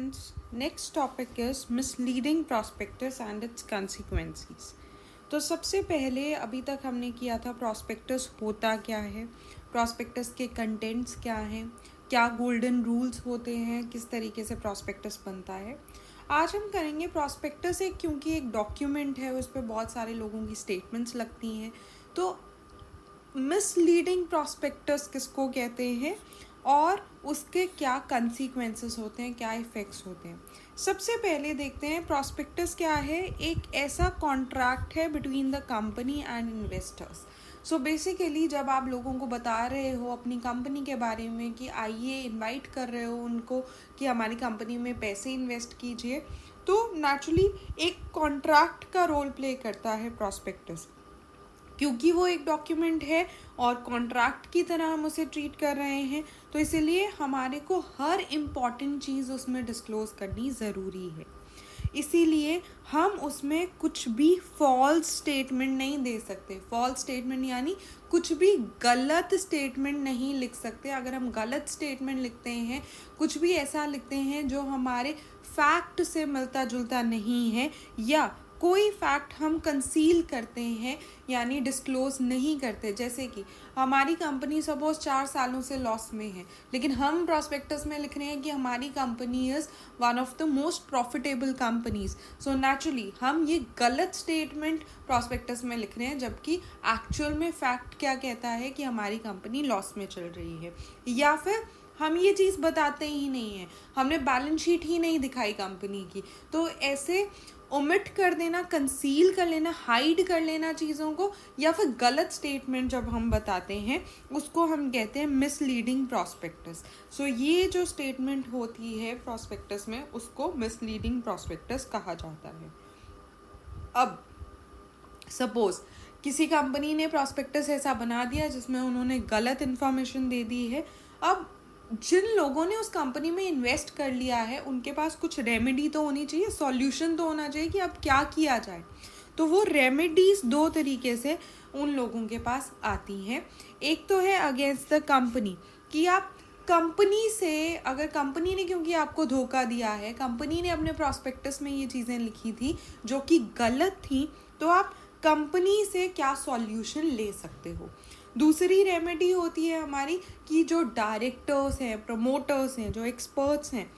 students, next topic is misleading prospectus and its consequences. तो सबसे पहले अभी तक हमने किया था प्रॉस्पेक्टस होता क्या है, प्रॉस्पेक्टस के कंटेंट्स क्या हैं, क्या गोल्डन रूल्स होते हैं, किस तरीके से प्रॉस्पेक्टस बनता है. आज हम करेंगे प्रॉस्पेक्टस क्योंकि एक डॉक्यूमेंट है, उस पर बहुत सारे लोगों की स्टेटमेंट्स लगती हैं. तो मिसलीडिंग प्रॉस्पेक्टस किसको कहते हैं और उसके क्या कंसीक्वेंसेस होते हैं, क्या इफ़ेक्ट्स होते हैं. सबसे पहले देखते हैं प्रॉस्पेक्टस क्या है. एक ऐसा कॉन्ट्रैक्ट है between the company and investors. So basically जब आप लोगों को बता रहे हो अपनी कंपनी के बारे में कि आइए, इनवाइट कर रहे हो उनको कि हमारी कंपनी में पैसे इन्वेस्ट कीजिए, तो नेचुरली एक कॉन्ट्रैक्ट का रोल प्ले करता है प्रॉस्पेक्टस, क्योंकि वो एक डॉक्यूमेंट है और कॉन्ट्रैक्ट की तरह हम उसे ट्रीट कर रहे हैं. तो इसीलिए हमारे को हर इम्पॉर्टेंट चीज़ उसमें डिस्क्लोज़ करनी ज़रूरी है. इसीलिए हम उसमें कुछ भी फॉल्स स्टेटमेंट नहीं दे सकते. फॉल्स स्टेटमेंट यानी कुछ भी गलत स्टेटमेंट नहीं लिख सकते. अगर हम गलत स्टेटमेंट लिखते हैं, कुछ भी ऐसा लिखते हैं जो हमारे फैक्ट से मिलता जुलता नहीं है, या कोई फैक्ट हम कंसील करते हैं यानी डिस्क्लोज नहीं करते, जैसे कि हमारी कंपनी सपोज 4 सालों से लॉस में है, लेकिन हम प्रॉस्पेक्टस में लिख रहे हैं कि हमारी company is one of the most profitable companies. So naturally हम ये गलत स्टेटमेंट प्रॉस्पेक्टस में लिख रहे हैं, जबकि एक्चुअल में फैक्ट क्या कहता है कि हमारी कंपनी लॉस में चल रही है. या फिर हम ये चीज़ बताते ही नहीं हैं, हमने बैलेंस शीट ही नहीं दिखाई कंपनी की. तो ऐसे ओमिट कर देना, कंसील कर लेना, हाइड कर लेना चीज़ों को, या फिर गलत स्टेटमेंट जब हम बताते हैं उसको हम कहते हैं मिसलीडिंग प्रॉस्पेक्टस. सो ये जो स्टेटमेंट होती है प्रॉस्पेक्टस में उसको मिसलीडिंग प्रॉस्पेक्टस कहा जाता है. अब सपोज किसी कंपनी ने प्रॉस्पेक्टस ऐसा बना दिया जिसमें उन्होंने गलत इन्फॉर्मेशन दे दी है. अब जिन लोगों ने उस कंपनी में इन्वेस्ट कर लिया है उनके पास कुछ रेमेडी तो होनी चाहिए, सॉल्यूशन तो होना चाहिए कि अब क्या किया जाए. तो वो रेमेडीज 2 तरीके से उन लोगों के पास आती हैं. एक तो है अगेंस्ट द कंपनी, कि आप कंपनी से, अगर कंपनी ने क्योंकि आपको धोखा दिया है, कंपनी ने अपने प्रॉस्पेक्टस में ये चीज़ें लिखी थी जो कि गलत थी, तो आप कंपनी से क्या सॉल्यूशन ले सकते हो. दूसरी रेमेडी होती है हमारी कि जो डायरेक्टर्स हैं, प्रमोटर्स हैं, जो एक्सपर्ट्स हैं,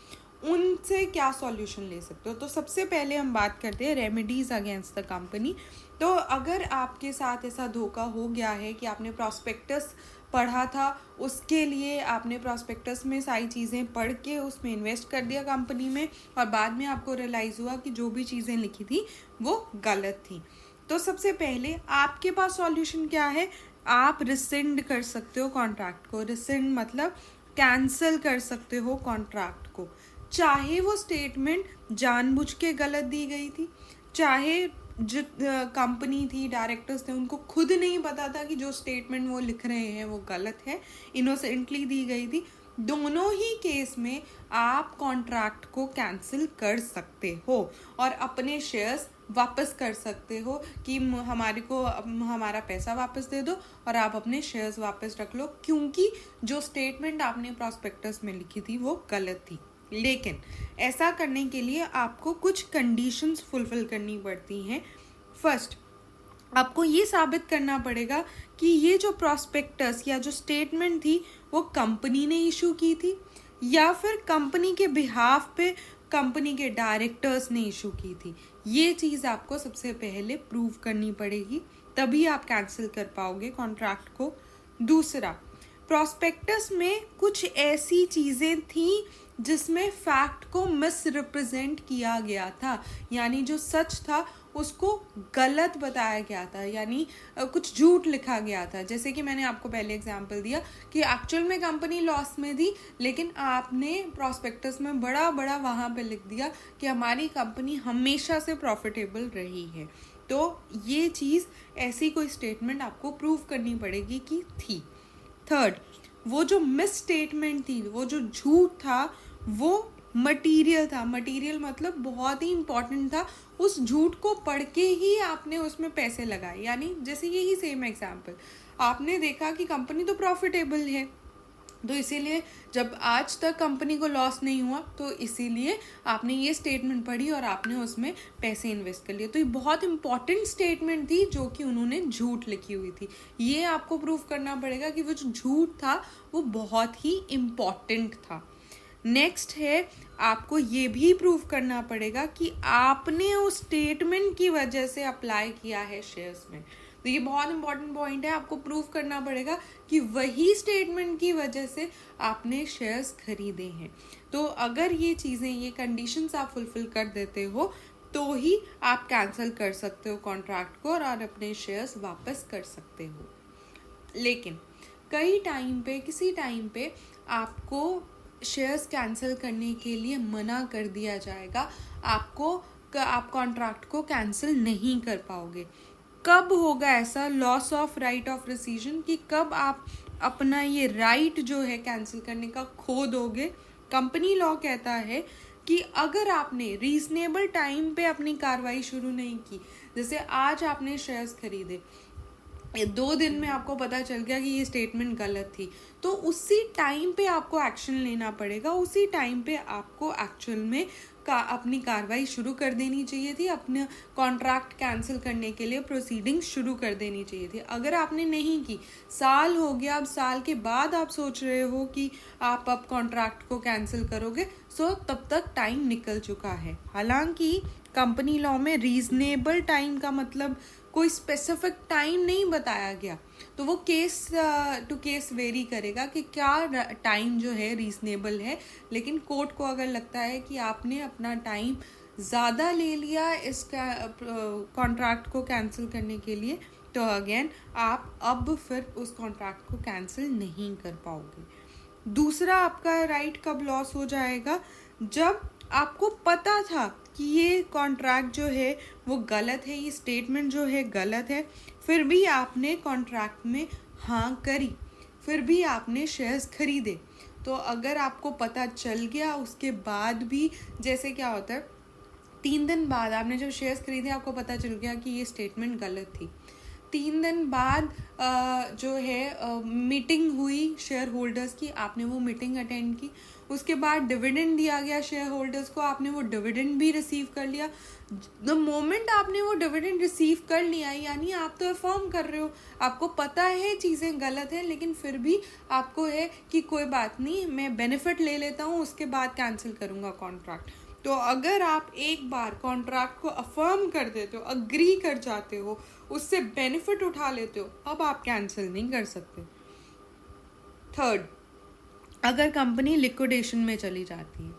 उनसे क्या सॉल्यूशन ले सकते हो. तो सबसे पहले हम बात करते हैं रेमेडीज़ अगेंस्ट द कंपनी. तो अगर आपके साथ ऐसा धोखा हो गया है कि आपने प्रॉस्पेक्टस पढ़ा था, उसके लिए आपने प्रॉस्पेक्टस में सारी चीज़ें पढ़ के उसमें इन्वेस्ट कर दिया कंपनी में, और बाद में आपको रियलाइज़ हुआ कि जो भी चीज़ें लिखी थी वो गलत थी, तो सबसे पहले आपके पास सॉल्यूशन क्या है. आप रिसेंड कर सकते हो कॉन्ट्रैक्ट को. रिसेंड मतलब कैंसिल कर सकते हो कॉन्ट्रैक्ट को, चाहे वो स्टेटमेंट जानबूझ के गलत दी गई थी, चाहे जो कंपनी थी, डायरेक्टर्स थे, उनको खुद नहीं पता था कि जो स्टेटमेंट वो लिख रहे हैं वो गलत है, इनोसेंटली दी गई थी. दोनों ही केस में आप कॉन्ट्रैक्ट को कैंसिल कर सकते हो और अपने शेयर्स वापस कर सकते हो कि हमारे को हमारा पैसा वापस दे दो और आप अपने शेयर्स वापस रख लो, क्योंकि जो स्टेटमेंट आपने प्रॉस्पेक्टस में लिखी थी वो गलत थी. लेकिन ऐसा करने के लिए आपको कुछ कंडीशंस फुलफिल करनी पड़ती हैं. फर्स्ट, आपको ये साबित करना पड़ेगा कि ये जो प्रॉस्पेक्टस या जो स्टेटमेंट थी वो कंपनी ने इशू की थी, या फिर कंपनी के बिहाफ पे कंपनी के डायरेक्टर्स ने इशू की थी. ये चीज़ आपको सबसे पहले प्रूव करनी पड़ेगी, तभी आप कैंसिल कर पाओगे कॉन्ट्रैक्ट को. दूसरा, प्रॉस्पेक्टस में कुछ ऐसी चीज़ें थी जिसमें फैक्ट को मिसरिप्रेजेंट किया गया था, यानी जो सच था उसको गलत बताया गया था, यानी कुछ झूठ लिखा गया था. जैसे कि मैंने आपको पहले एग्जांपल दिया कि एक्चुअल में कंपनी लॉस में थी, लेकिन आपने प्रॉस्पेक्टस में बड़ा बड़ा वहाँ पे लिख दिया कि हमारी कंपनी हमेशा से प्रॉफिटेबल रही है. तो ये चीज़, ऐसी कोई स्टेटमेंट आपको प्रूव करनी पड़ेगी कि थी. थर्ड, वो जो मिस स्टेटमेंट थी, वो जो झूठ था, वो मटीरियल था. मटीरियल मतलब बहुत ही इम्पॉर्टेंट था. उस झूठ को पढ़ के ही आपने उसमें पैसे लगाए. यानी जैसे यही सेम एग्जांपल, आपने देखा कि कंपनी तो प्रॉफिटेबल है, तो इसीलिए जब आज तक कंपनी को लॉस नहीं हुआ तो इसीलिए आपने ये स्टेटमेंट पढ़ी और आपने उसमें पैसे इन्वेस्ट कर लिए। तो ये बहुत इंपॉर्टेंट स्टेटमेंट थी जो कि उन्होंने झूठ लिखी हुई थी। ये आपको प्रूव करना पड़ेगा कि वो जो झूठ था वो बहुत ही इम्पॉर्टेंट था। नेक्स्ट है, आपको ये भी प्रूव करना पड़ेगा कि आपने उस स्टेटमेंट की वजह से अप्लाई किया है शेयर्स में। तो ये बहुत इंपॉर्टेंट पॉइंट है, आपको प्रूव करना पड़ेगा कि वही स्टेटमेंट की वजह से आपने शेयर्स खरीदे हैं। तो अगर ये चीज़ें, ये कंडीशंस आप फुलफिल कर देते हो तो ही आप कैंसिल कर सकते हो कॉन्ट्रैक्ट को और अपने शेयर्स वापस कर सकते हो। लेकिन किसी टाइम पे आपको शेयर्स कैंसिल करने के लिए मना कर दिया जाएगा, आप कॉन्ट्रैक्ट को कैंसिल नहीं कर पाओगे। कब होगा ऐसा? लॉस ऑफ राइट ऑफ रिसीजन, कि कब आप अपना ये राइट जो है कैंसिल करने का खो दोगे। कंपनी लॉ कहता है कि अगर आपने रीजनेबल टाइम पे अपनी कार्रवाई शुरू नहीं की, जैसे आज आपने शेयर्स खरीदे, 2 दिन में आपको पता चल गया कि ये स्टेटमेंट गलत थी, तो उसी टाइम पे आपको एक्शन लेना पड़ेगा। उसी टाइम पे आपको एक्चुअल में अपनी कार्रवाई शुरू कर देनी चाहिए थी, अपने कॉन्ट्रैक्ट कैंसिल करने के लिए प्रोसीडिंग्स शुरू कर देनी चाहिए थी। अगर आपने नहीं की, साल हो गया, अब साल के बाद आप सोच रहे हो कि आप अब कॉन्ट्रैक्ट को कैंसिल करोगे, सो तब तक टाइम निकल चुका है। हालांकि कंपनी लॉ में रीजनेबल टाइम का मतलब कोई स्पेसिफिक टाइम नहीं बताया गया, तो वो केस टू केस वेरी करेगा कि क्या टाइम जो है रीजनेबल है। लेकिन कोर्ट को अगर लगता है कि आपने अपना टाइम ज़्यादा ले लिया इस कॉन्ट्रैक्ट को कैंसिल करने के लिए, तो अगेन आप अब फिर उस कॉन्ट्रैक्ट को कैंसिल नहीं कर पाओगे। दूसरा, आपका राइट कब लॉस हो जाएगा? जब आपको पता था कि ये कॉन्ट्रैक्ट जो है वो गलत है, ये स्टेटमेंट जो है गलत है, फिर भी आपने कॉन्ट्रैक्ट में हाँ करी, फिर भी आपने शेयर्स खरीदे। तो अगर आपको पता चल गया उसके बाद भी, जैसे क्या होता है, 3 दिन बाद आपने जब शेयर्स खरीदे, आपको पता चल गया कि ये स्टेटमेंट गलत थी, 3 दिन बाद जो है मीटिंग हुई शेयर होल्डर्स की, आपने वो मीटिंग अटेंड की, उसके बाद डिविडेंड दिया गया शेयर होल्डर्स को, आपने वो डिविडेंड भी रिसीव कर लिया। द मोमेंट आपने वो डिविडेंड रिसीव कर लिया, यानी आप तो अफर्म कर रहे हो, आपको पता है चीज़ें गलत हैं, लेकिन फिर भी आपको है कि कोई बात नहीं, मैं बेनिफिट ले लेता हूँ, उसके बाद कैंसिल करूँगा कॉन्ट्रैक्ट। तो अगर आप एक बार कॉन्ट्रैक्ट को अफर्म कर देते हो, अग्री कर जाते हो, उससे बेनिफिट उठा लेते हो, अब आप कैंसिल नहीं कर सकते। थर्ड, अगर कंपनी लिक्विडेशन में चली जाती है,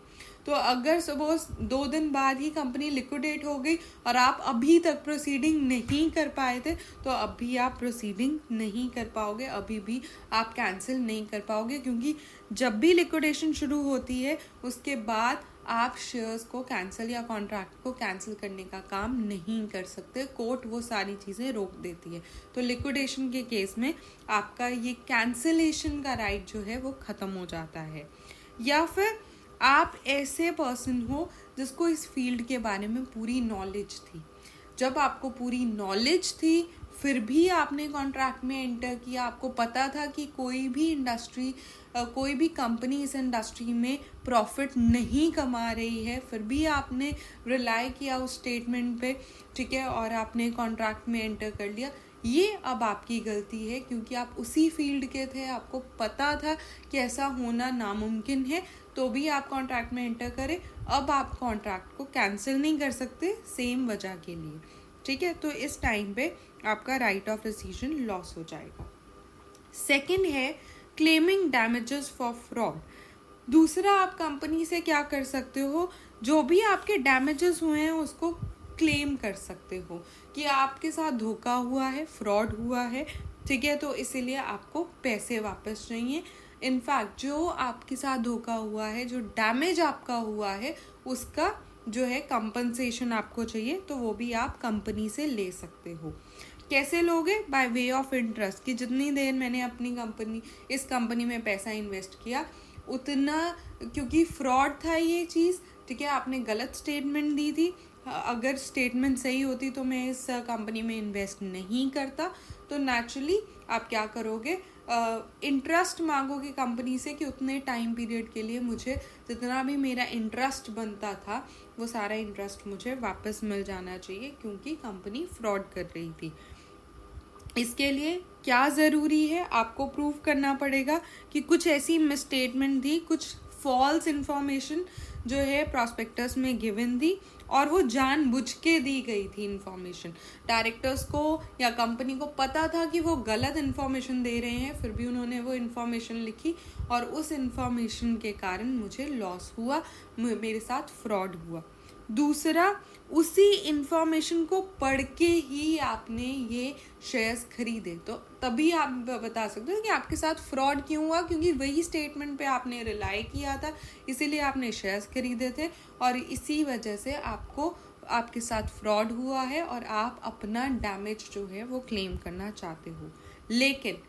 तो अगर सपोज 2 दिन बाद ही कंपनी लिक्विडेट हो गई और आप अभी तक प्रोसीडिंग नहीं कर पाए थे, तो अभी आप प्रोसीडिंग नहीं कर पाओगे, अभी भी आप कैंसिल नहीं कर पाओगे, क्योंकि जब भी लिक्विडेशन शुरू होती है उसके बाद आप शेयर्स को कैंसिल या कॉन्ट्रैक्ट को कैंसिल करने का काम नहीं कर सकते। कोर्ट वो सारी चीज़ें रोक देती है। तो लिक्विडेशन के केस में आपका ये कैंसिलेशन का राइट जो है वो ख़त्म हो जाता है। या फिर आप ऐसे पर्सन हो जिसको इस फील्ड के बारे में पूरी नॉलेज थी, जब आपको पूरी नॉलेज थी फिर भी आपने कॉन्ट्रैक्ट में एंटर किया, आपको पता था कि कोई भी कंपनी इस इंडस्ट्री में प्रॉफिट नहीं कमा रही है, फिर भी आपने रिलाई किया उस स्टेटमेंट पे, ठीक है, और आपने कॉन्ट्रैक्ट में एंटर कर लिया। ये अब आपकी गलती है, क्योंकि आप उसी फील्ड के थे, आपको पता था कि ऐसा होना नामुमकिन है, तो भी आप कॉन्ट्रैक्ट में एंटर करें। अब आप कॉन्ट्रैक्ट को कैंसिल नहीं कर सकते सेम वजह के लिए, ठीक है। तो इस टाइम पे आपका राइट ऑफ डिसीजन लॉस हो जाएगा। सेकंड है क्लेमिंग डैमेजेस फॉर फ्रॉड। दूसरा, आप कंपनी से क्या कर सकते हो, जो भी आपके डैमेजेस हुए हैं उसको क्लेम कर सकते हो कि आपके साथ धोखा हुआ है, फ्रॉड हुआ है, ठीक है, तो इसीलिए आपको पैसे वापस चाहिए। इनफैक्ट जो आपके साथ धोखा हुआ है, जो डैमेज आपका हुआ है, उसका जो है कंपनसेशन आपको चाहिए, तो वो भी आप कंपनी से ले सकते हो। कैसे लोगे? बाय वे ऑफ इंटरेस्ट, कि जितनी देर मैंने अपनी इस कंपनी में पैसा इन्वेस्ट किया उतना, क्योंकि फ्रॉड था ये चीज़, ठीक है, आपने गलत स्टेटमेंट दी थी, अगर स्टेटमेंट सही होती तो मैं इस कंपनी में इन्वेस्ट नहीं करता। तो नेचुरली आप क्या करोगे, इंटरेस्ट मांगोगे कंपनी से कि उतने टाइम पीरियड के लिए मुझे जितना भी मेरा इंटरेस्ट बनता था वो सारा इंटरेस्ट मुझे वापस मिल जाना चाहिए, क्योंकि कंपनी फ्रॉड कर रही थी। इसके लिए क्या ज़रूरी है, आपको प्रूव करना पड़ेगा कि कुछ ऐसी मिसस्टेटमेंट थी, कुछ फॉल्स इंफॉर्मेशन जो है प्रॉस्पेक्टस में गिवन थी, और वो जानबूझ के दी गई थी इंफॉर्मेशन। डायरेक्टर्स को या कंपनी को पता था कि वो गलत इंफॉर्मेशन दे रहे हैं, फिर भी उन्होंने वो इंफॉर्मेशन लिखी, और उस इंफॉर्मेशन के कारण मुझे लॉस हुआ, मेरे साथ फ्रॉड हुआ। दूसरा, उसी इंफॉर्मेशन को पढ़ के ही आपने ये शेयर्स खरीदे, तो तभी आप बता सकते हो कि आपके साथ फ्रॉड क्यों हुआ, क्योंकि वही स्टेटमेंट पे आपने रिलाई किया था, इसीलिए आपने शेयर्स खरीदे थे, और इसी वजह से आपको आपके साथ फ्रॉड हुआ है और आप अपना डैमेज जो है वो क्लेम करना चाहते हो। लेकिन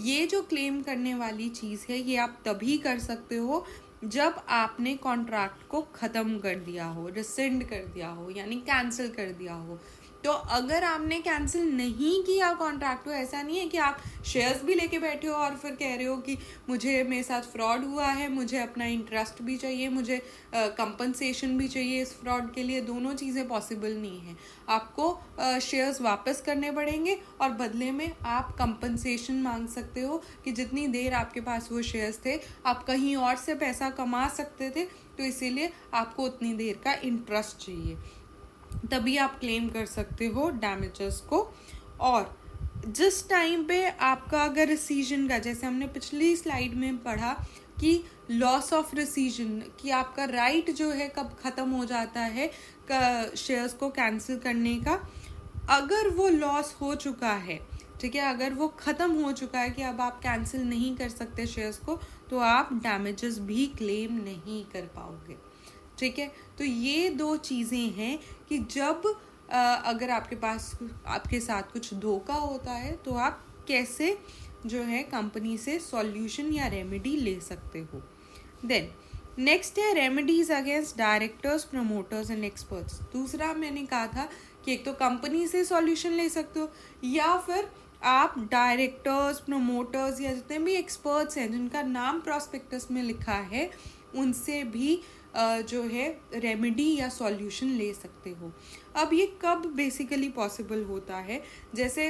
ये जो क्लेम करने वाली चीज़ है ये आप तभी कर सकते हो जब आपने कॉन्ट्रैक्ट को ख़त्म कर दिया हो, रिसेंड कर दिया हो, यानी कैंसिल कर दिया हो। तो अगर आपने कैंसिल नहीं किया कॉन्ट्रैक्ट को, ऐसा नहीं है कि आप शेयर्स भी लेके बैठे हो और फिर कह रहे हो कि मुझे मेरे साथ फ्रॉड हुआ है, मुझे अपना इंटरेस्ट भी चाहिए, मुझे कंपनसेशन भी चाहिए इस फ्रॉड के लिए, दोनों चीज़ें पॉसिबल नहीं है। आपको शेयर्स वापस करने पड़ेंगे और बदले में आप कंपनसेशन मांग सकते हो कि जितनी देर आपके पास वो शेयर्स थे आप कहीं और से पैसा कमा सकते थे, तो इसीलिए आपको उतनी देर का इंटरेस्ट चाहिए, तभी आप क्लेम कर सकते हो डैमेजेस को। और जिस टाइम पे आपका अगर रिसीजन का, जैसे हमने पिछली स्लाइड में पढ़ा कि लॉस ऑफ रिसीजन, कि आपका राइट जो है कब ख़त्म हो जाता है शेयर्स को कैंसिल करने का, अगर वो लॉस हो चुका है, ठीक है, अगर वो ख़त्म हो चुका है कि अब आप कैंसिल नहीं कर सकते शेयर्स को, तो आप डैमेजेस भी क्लेम नहीं कर पाओगे। ठीक है, तो ये दो चीज़ें हैं कि जब अगर आपके पास आपके साथ कुछ धोखा होता है तो आप कैसे जो है कंपनी से सॉल्यूशन या रेमेडी ले सकते हो। देन नेक्स्ट है remedies against directors, promoters and experts. दूसरा मैंने कहा था कि एक तो कंपनी से सॉल्यूशन ले सकते हो, या फिर आप डायरेक्टर्स, प्रमोटर्स या जितने भी एक्सपर्ट्स हैं जिनका नाम प्रॉस्पेक्टस में लिखा है उनसे भी जो है रेमेडी या सॉल्यूशन ले सकते हो। अब ये कब बेसिकली पॉसिबल होता है, जैसे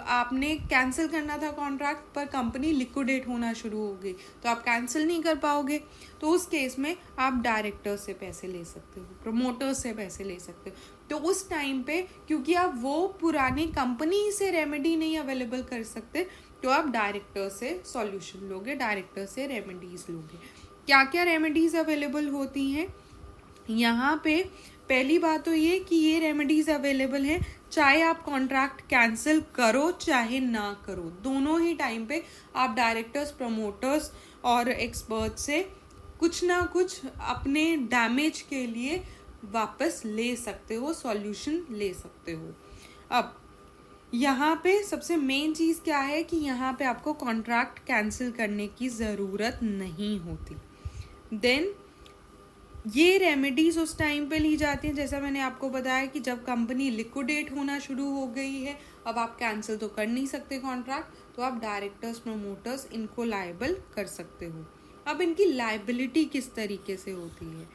आपने कैंसिल करना था कॉन्ट्रैक्ट पर कंपनी लिक्विडेट होना शुरू हो गई, तो आप कैंसिल नहीं कर पाओगे, तो उस केस में आप डायरेक्टर से पैसे ले सकते हो, प्रमोटर से पैसे ले सकते हो। तो उस टाइम पे क्योंकि आप वो पुरानी कंपनी से रेमेडी नहीं अवेलेबल कर सकते, तो आप डायरेक्टर से सॉल्यूशन लोगे, डायरेक्टर से रेमेडीज लोगे। क्या क्या रेमेडीज अवेलेबल होती हैं यहाँ पे? पहली बात तो ये कि ये रेमेडीज अवेलेबल हैं चाहे आप कॉन्ट्रैक्ट कैंसिल करो चाहे ना करो, दोनों ही टाइम पे आप डायरेक्टर्स, प्रमोटर्स और एक्सपर्ट से कुछ ना कुछ अपने डैमेज के लिए वापस ले सकते हो, सॉल्यूशन ले सकते हो। अब यहाँ पे सबसे मेन चीज़ क्या है कि यहाँ पे आपको कॉन्ट्रैक्ट कैंसिल करने की ज़रूरत नहीं होती। देन ये रेमेडीज उस टाइम पे ली जाती हैं, जैसा मैंने आपको बताया कि जब कंपनी लिक्विडेट होना शुरू हो गई है, अब आप कैंसिल तो कर नहीं सकते कॉन्ट्रैक्ट, तो आप डायरेक्टर्स, प्रमोटर्स इनको लायबल कर सकते हो। अब इनकी लायबिलिटी किस तरीके से होती है?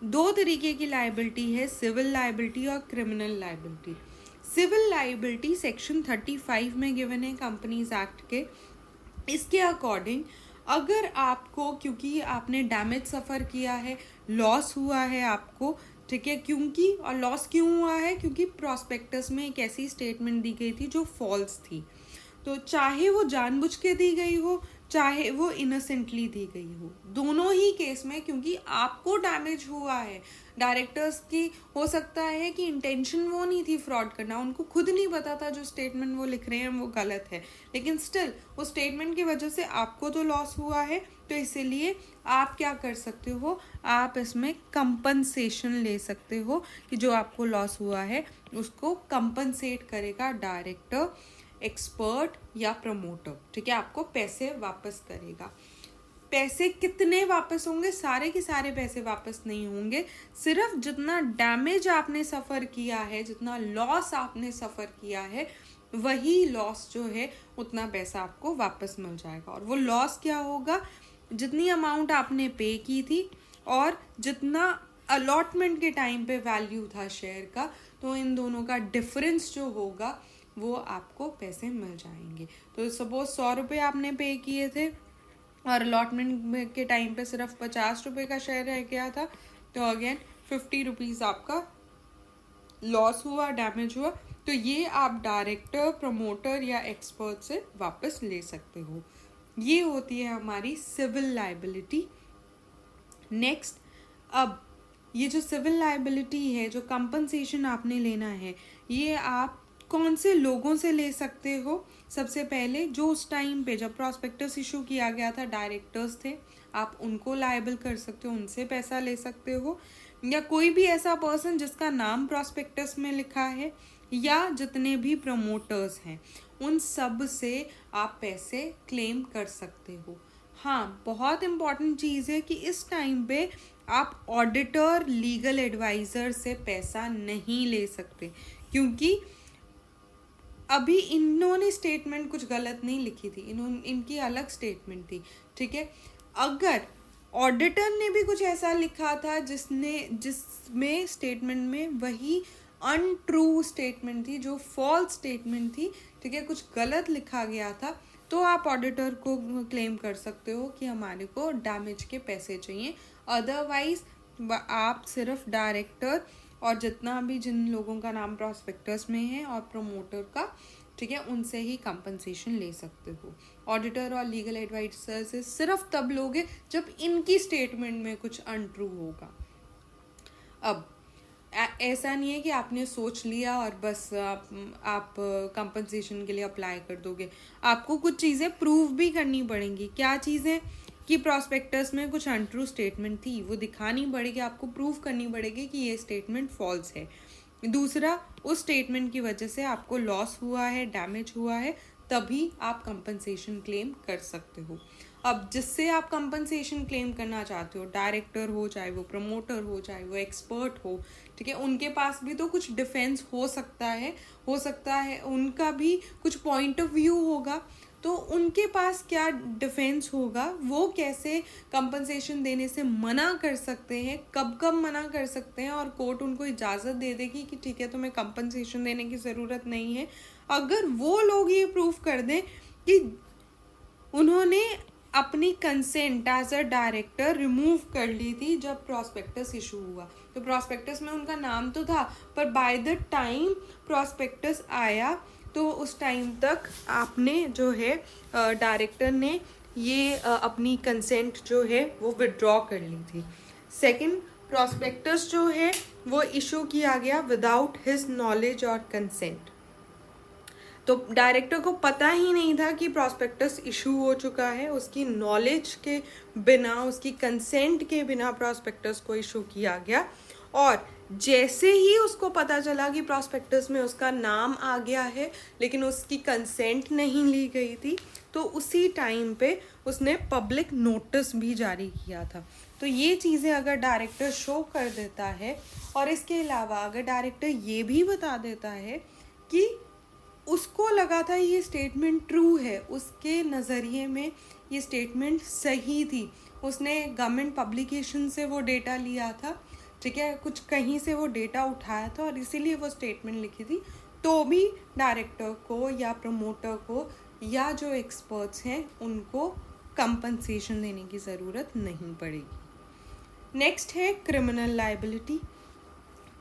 दो तरीके की लायबिलिटी है, सिविल लायबिलिटी और criminal liability. Civil liability section 35 में गिवन है कंपनीज एक्ट के। इसके अकॉर्डिंग अगर आपको, क्योंकि आपने डैमेज सफ़र किया है, लॉस हुआ है आपको, ठीक है, क्योंकि, और लॉस क्यों हुआ है, क्योंकि प्रॉस्पेक्टस में एक ऐसी स्टेटमेंट दी गई थी जो फॉल्स थी, तो चाहे वो जानबूझ के दी गई हो चाहे वो इनोसेंटली दी गई हो, दोनों ही केस में क्योंकि आपको डैमेज हुआ है। डायरेक्टर्स की हो सकता है कि इंटेंशन वो नहीं थी फ्रॉड करना, उनको खुद नहीं पता था जो स्टेटमेंट वो लिख रहे हैं वो गलत है, लेकिन स्टिल उस स्टेटमेंट की वजह से आपको तो लॉस हुआ है, तो इसीलिए आप क्या कर सकते हो, आप इसमें कंपनसेशन ले सकते हो कि जो आपको लॉस हुआ है उसको कंपनसेट करेगा डायरेक्टर, एक्सपर्ट या प्रमोटर, ठीक है, आपको पैसे वापस करेगा। पैसे कितने वापस होंगे? सारे के सारे पैसे वापस नहीं होंगे, सिर्फ जितना डैमेज आपने सफ़र किया है, जितना लॉस आपने सफ़र किया है, वही लॉस जो है उतना पैसा आपको वापस मिल जाएगा। और वो लॉस क्या होगा, जितनी अमाउंट आपने पे की थी और जितना अलॉटमेंट के टाइम पे वैल्यू था शेयर का, तो इन दोनों का डिफरेंस जो होगा वो आपको पैसे मिल जाएंगे। तो सपोज 100 रुपये आपने पे किए थे और अलॉटमेंट के टाइम पे सिर्फ 50 रुपये का शेयर रह गया था, तो अगेन 50 रुपीज़ आपका लॉस हुआ, डैमेज हुआ। तो ये आप डायरेक्टर, प्रमोटर या एक्सपर्ट से वापस ले सकते हो। ये होती है हमारी सिविल लाइबिलिटी। नेक्स्ट, अब ये जो सिविल लाइबिलिटी है, जो कंपनसेशन आपने लेना है, ये आप कौन से लोगों से ले सकते हो। सबसे पहले जो उस टाइम पे जब प्रॉस्पेक्टस इशू किया गया था डायरेक्टर्स थे, आप उनको लायबल कर सकते हो, उनसे पैसा ले सकते हो। या कोई भी ऐसा पर्सन जिसका नाम प्रॉस्पेक्टस में लिखा है, या जितने भी प्रमोटर्स हैं, उन सब से आप पैसे क्लेम कर सकते हो। हाँ, बहुत इम्पॉर्टेंट चीज़ है कि इस टाइम पे आप ऑडिटर, लीगल एडवाइज़र से पैसा नहीं ले सकते, क्योंकि अभी इन्होंने स्टेटमेंट कुछ गलत नहीं लिखी थी, इनकी अलग स्टेटमेंट थी, ठीक है। अगर ऑडिटर ने भी कुछ ऐसा लिखा था जिसमें स्टेटमेंट में वही अनट्रू स्टेटमेंट थी, जो फॉल्स स्टेटमेंट थी, ठीक है, कुछ गलत लिखा गया था, तो आप ऑडिटर को क्लेम कर सकते हो कि हमारे को डैमेज के पैसे चाहिए। अदरवाइज आप सिर्फ डायरेक्टर और जितना भी जिन लोगों का नाम प्रॉस्पेक्टस में है और प्रमोटर का, ठीक है, उनसे ही कंपनसेशन ले सकते हो। ऑडिटर और लीगल एडवाइजर से सिर्फ तब लोगे जब इनकी स्टेटमेंट में कुछ अनट्रू होगा। अब ऐसा नहीं है कि आपने सोच लिया और बस आप कंपनसेशन के लिए अप्लाई कर दोगे। आपको कुछ चीज़ें प्रूव भी करनी पड़ेंगी। क्या चीज़ें, कि प्रॉस्पेक्टस में कुछ अनट्रू स्टेटमेंट थी, वो दिखानी पड़ेगी, आपको प्रूव करनी पड़ेगी कि ये स्टेटमेंट फॉल्स है। दूसरा, उस स्टेटमेंट की वजह से आपको लॉस हुआ है, डैमेज हुआ है, तभी आप कंपनसेशन क्लेम कर सकते हो। अब जिससे आप कंपनसेशन क्लेम करना चाहते हो, डायरेक्टर हो, चाहे वो प्रमोटर हो, चाहे वो एक्सपर्ट हो, ठीक है, उनके पास भी तो कुछ डिफेंस हो सकता है, उनका भी कुछ पॉइंट ऑफ व्यू होगा। तो उनके पास क्या डिफेंस होगा, वो कैसे कंपनसेशन देने से मना कर सकते हैं, कब कब मना कर सकते हैं, और कोर्ट उनको इजाज़त दे देगी कि ठीक है, तुम्हें कंपनसेशन देने की ज़रूरत नहीं है। अगर वो लोग ये प्रूफ कर दें कि उन्होंने अपनी consent as a director remove कर ली थी जब प्रॉस्पेक्टस इशू हुआ, तो प्रॉस्पेक्टस में उनका नाम तो था, पर बाय द टाइम प्रॉस्पेक्टस आया तो उस टाइम तक आपने जो है डायरेक्टर ने ये अपनी कंसेंट जो है वो विड्रॉ कर ली थी। सेकंड, प्रॉस्पेक्टस जो है वो इशू किया गया विदाउट हिज नॉलेज और कंसेंट। तो डायरेक्टर को पता ही नहीं था कि प्रॉस्पेक्टस इशू हो चुका है, उसकी नॉलेज के बिना, उसकी कंसेंट के बिना प्रॉस्पेक्टस को इशू किया गया। और जैसे ही उसको पता चला कि प्रॉस्पेक्टस में उसका नाम आ गया है लेकिन उसकी कंसेंट नहीं ली गई थी, तो उसी टाइम पे उसने पब्लिक नोटिस भी जारी किया था। तो ये चीज़ें अगर डायरेक्टर शो कर देता है, और इसके अलावा अगर डायरेक्टर ये भी बता देता है कि उसको लगा था ये स्टेटमेंट ट्रू है, उसके नज़रिए में ये स्टेटमेंट सही थी, उसने गवर्नमेंट पब्लिकेशन से वो डेटा लिया था, ठीक है, कुछ कहीं से वो डेटा उठाया था और इसीलिए वो स्टेटमेंट लिखी थी, तो भी डायरेक्टर को या प्रमोटर को या जो एक्सपर्ट्स हैं उनको कंपनसेशन देने की ज़रूरत नहीं पड़ेगी। नेक्स्ट है क्रिमिनल लायबिलिटी।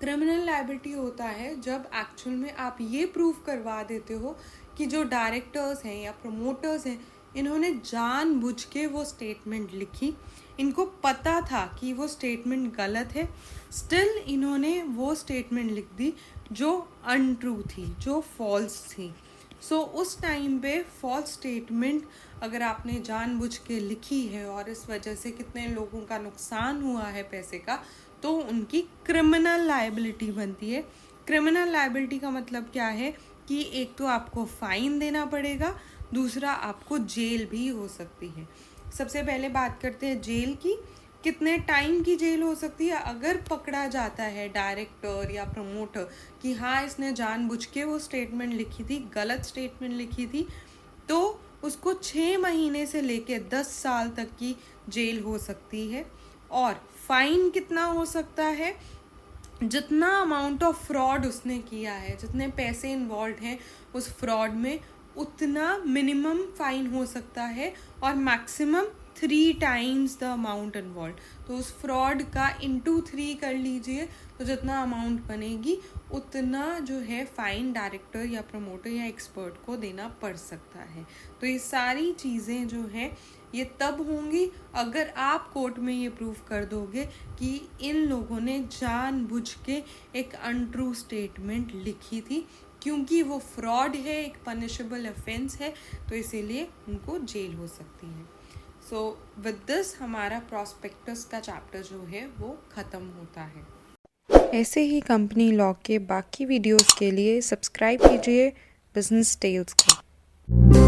क्रिमिनल लायबिलिटी होता है जब एक्चुअल में आप ये प्रूव करवा देते हो कि जो डायरेक्टर्स हैं या प्रमोटर्स हैं, इन्होंने जानबूझ के वो स्टेटमेंट लिखी, इनको पता था कि वो स्टेटमेंट गलत है, स्टिल इन्होंने वो स्टेटमेंट लिख दी जो अनट्रू थी, जो फॉल्स थी। सो उस टाइम पे फॉल्स स्टेटमेंट अगर आपने जानबूझ के लिखी है और इस वजह से कितने लोगों का नुकसान हुआ है पैसे का, तो उनकी क्रिमिनल लायबिलिटी बनती है। क्रिमिनल लायबिलिटी का मतलब क्या है कि एक तो आपको फ़ाइन देना पड़ेगा, दूसरा आपको जेल भी हो सकती है। सबसे पहले बात करते हैं जेल की। कितने टाइम की जेल हो सकती है अगर पकड़ा जाता है डायरेक्टर या प्रमोटर कि हाँ इसने जानबूझ के वो स्टेटमेंट लिखी थी, गलत स्टेटमेंट लिखी थी, तो उसको 6 महीने से लेके 10 साल तक की जेल हो सकती है। और फाइन कितना हो सकता है, जितना अमाउंट ऑफ फ्रॉड उसने किया है, जितने पैसे इन्वॉल्व हैं उस फ्रॉड में, उतना मिनिमम फाइन हो सकता है, और maximum 3 times the amount involve. तो उस फ्रॉड का इंटू 3 कर लीजिए, तो जितना अमाउंट बनेगी उतना जो है फाइन डायरेक्टर या प्रमोटर या एक्सपर्ट को देना पड़ सकता है। तो ये सारी चीज़ें जो हैं ये तब होंगी अगर आप कोर्ट में ये प्रूव कर दोगे कि इन लोगों ने जानबूझ के एक अनट्रू स्टेटमेंट लिखी थी, क्योंकि वो फ्रॉड है, एक पनिशेबल ऑफेंस है, तो इसीलिए उनको जेल हो सकती है। सो विद दिस हमारा प्रॉस्पेक्टस का चैप्टर जो है वो ख़त्म होता है। ऐसे ही कंपनी लॉ के बाकी वीडियोस के लिए सब्सक्राइब कीजिए बिजनेस टेल्स को।